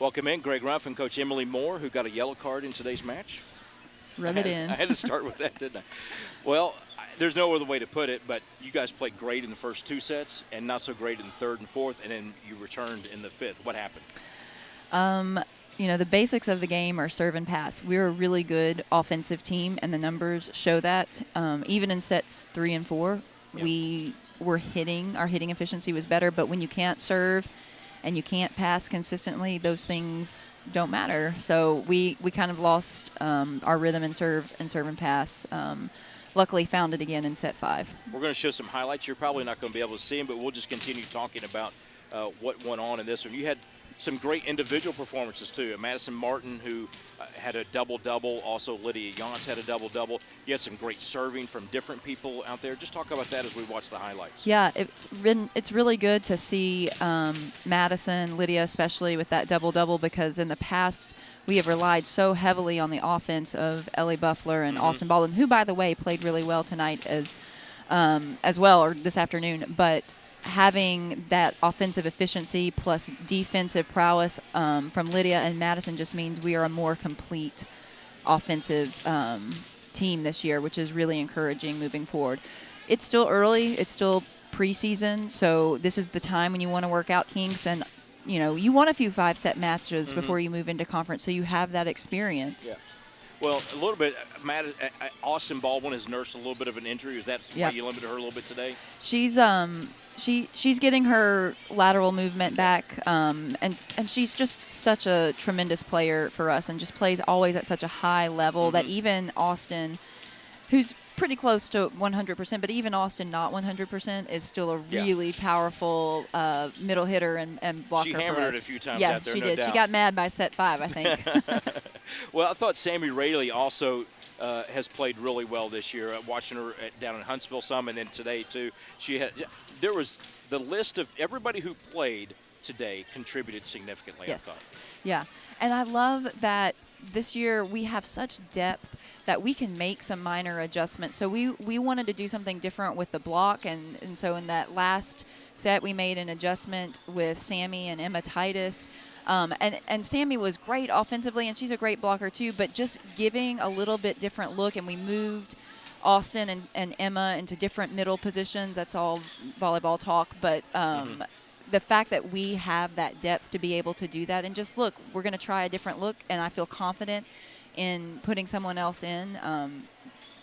Welcome in Greg Ruff and Coach Emily Moore, who got a yellow card in today's match. Rub it in. I had to start with that, didn't I? Well, there's no other way to put it, but you guys played great in the first two sets and not so great in the third and fourth, and then you returned in the fifth. What happened? The basics of the game are serve and pass. We're a really good offensive team, and the numbers show that. Even in sets 3 and 4, we were hitting. Our hitting efficiency was better, but when you can't serve and you can't pass consistently, those things don't matter. So we kind of lost our rhythm in serve and pass. Luckily found it again in set 5. We're going to show some highlights. You're probably not going to be able to see them, but we'll just continue talking about what went on in this one. You had some great individual performances, too. Madison Martin, who had a double-double. Also, Lydia Yance had a double-double. You had some great serving from different people out there. Just talk about that as we watch the highlights. Yeah, it's really good to see Madison, Lydia especially, with that double-double, because in the past we have relied so heavily on the offense of Ellie Buffler and Austin Baldwin, who, by the way, played really well tonight as well, or this afternoon. But having that offensive efficiency plus defensive prowess from Lydia and Madison just means we are a more complete offensive team this year, which is really encouraging moving forward. It's still early. It's still preseason, so this is the time when you want to work out kinks, and you want a few 5-set matches before you move into conference, so you have that experience. Yeah. Well, a little bit. Austin Baldwin has nursed a little bit of an injury. Is that why you limited her a little bit today? She's she's getting her lateral movement back, and she's just such a tremendous player for us, and just plays always at such a high level that even Austin, who's pretty close to 100%, but even Austin not 100% is still a really powerful middle hitter and blocker for us. She hammered it a few times out there, she no did. doubt. She got mad by set 5, I think. Well, I thought Sammy Rayleigh also has played really well this year. Watching her down in Huntsville some, and then today too. There was the list of everybody who played today contributed significantly. Yes. I thought. Yeah, and I love that this year we have such depth that we can make some minor adjustments. So we wanted to do something different with the block, and so in that last set we made an adjustment with Sammy and Emma Titus. And Sammy was great offensively, and she's a great blocker too, but just giving a little bit different look, and we moved Austin and Emma into different middle positions. That's all volleyball talk, but the fact that we have that depth to be able to do that, and just look, we're going to try a different look, and I feel confident in putting someone else in.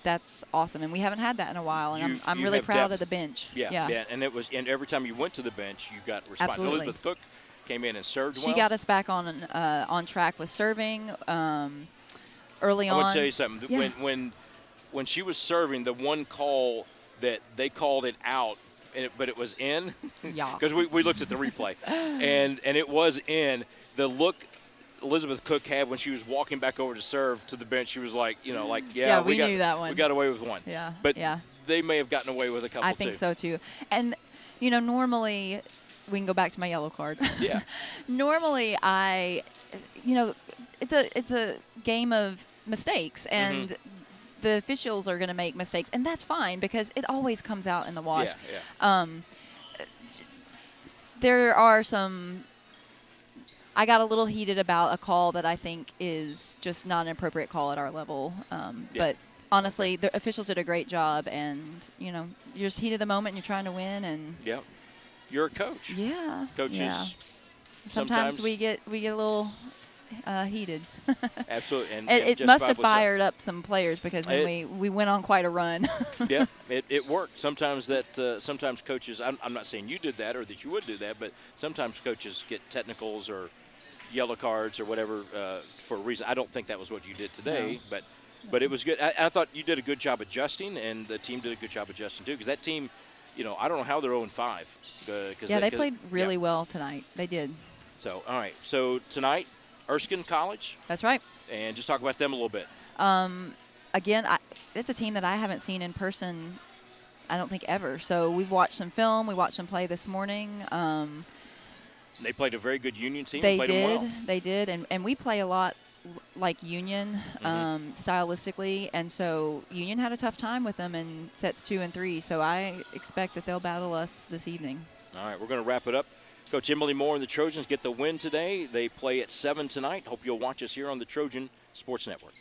That's awesome, and we haven't had that in a while, and I'm really proud depth. of the bench. Yeah, and every time you went to the bench, you got response. Absolutely. Elizabeth Cook came in and served well. She got us back on track with serving early on. I would tell you something. Yeah. When she was serving, the one call that they called it out, but it was in. Yeah. Because we looked at the replay, and it was in. The look Elizabeth Cook had when she was walking back over to serve to the bench, she was like, we knew that one. We got away with one. Yeah. But they may have gotten away with a couple too. I think so too. And normally we can go back to my yellow card. Yeah. Normally it's a game of mistakes, and the officials are going to make mistakes, and that's fine because it always comes out in the wash. Yeah. There are some. I got a little heated about a call that I think is just not an appropriate call at our level. But honestly, the officials did a great job, and you're just heat of the moment, and you're trying to win, and you're a coach. Yeah. Coaches. Yeah. Sometimes we get a little heated. Absolutely. And it must have fired up some players, because then we went on quite a run. Yeah, it worked. Sometimes sometimes coaches, I'm not saying you did that or that you would do that, but sometimes coaches get technicals or yellow cards or whatever for a reason. I don't think that was what you did today, but it was good. I thought you did a good job adjusting, and the team did a good job adjusting too, because that team, I don't know how they're 0-5. They played really well tonight. They did. So, all right. So tonight, Erskine College. That's right. And just talk about them a little bit. Again, it's a team that I haven't seen in person, I don't think, ever. So we've watched some film. We watched them play this morning. They played a very good Union team. They played did. Them well. They did. And we play a lot like Union stylistically. And so Union had a tough time with them in sets 2 and 3. So I expect that they'll battle us this evening. All right. We're going to wrap it up. Coach Emily Moore and the Trojans get the win today. They play at 7 tonight. Hope you'll watch us here on the Trojan Sports Network.